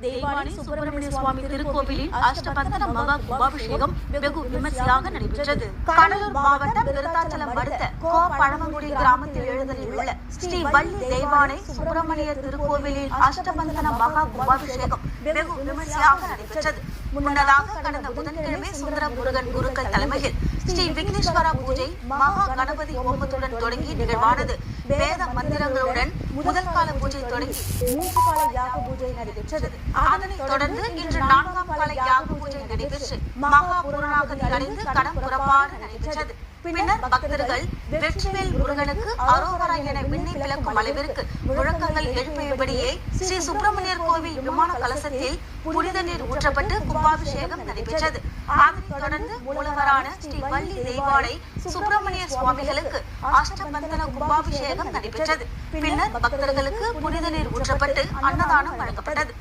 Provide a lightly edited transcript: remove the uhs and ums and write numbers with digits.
தேவானை சுப்பிரமணிய சுவாமி திருக்கோவிலில் அஷ்டபந்தன மகா கும்பாபிஷேகம் வெகு விமர்சையாக நடைபெற்றது. கடலூர் மாவட்டம் விருத்தாச்சலம் அடுத்த பழமங்குடி கிராமத்தில் எழுந்தருளியுள்ள ஸ்ரீ வள்ளி தேவானை சுப்பிரமணிய திருக்கோவிலில் அஷ்டபந்தன மகா கும்பாபிஷேகம் வெகு விமர்சையாக நடைபெற்றது. முன்னதாக கடந்த புதன்கிழமை சுந்தர முருகன் குருக்கள் தலைமையில் ஸ்ரீ விக்னேஸ்வர பூஜை மகா கணபதி ஹோமத்துடன் தொடங்கி நிகழ்வானது. வேத மந்திரங்களுடன் முதல் கால பூஜை தொடங்கி 3 கால யாக பூஜை நடைபெற்றது. அதனைத் தொடர்ந்து இன்று 4ஆம் கால யாக பூஜை நடைபெற்று மகா பூரணாகதி அடைந்து கடம் புறப்பாடு நடைபெற்றது. பின்னர் பக்தர்கள் வெற்றிவேல் முருகனுக்கு அரோகரா என விண்ணை விளக்கும் அளவிற்கு முழக்கங்கள் எழுப்பியபடியே ஸ்ரீ சுப்பிரமணியர் கோவில் விமான கலசத்தில் புனித நீர் ஊற்றப்பட்டு கும்பாபிஷேகம் நடைபெற்றது. அதனைத் தொடர்ந்து மூலவரான ஸ்ரீ வள்ளி தேவானை சுப்பிரமணிய சுவாமிகளுக்கு அஷ்டபந்தன கும்பாபிஷேகம் நடைபெற்றது. பின்னர் பக்தர்களுக்கு புனித நீர் ஊற்றப்பட்டு அன்னதானம் வழங்கப்பட்டது.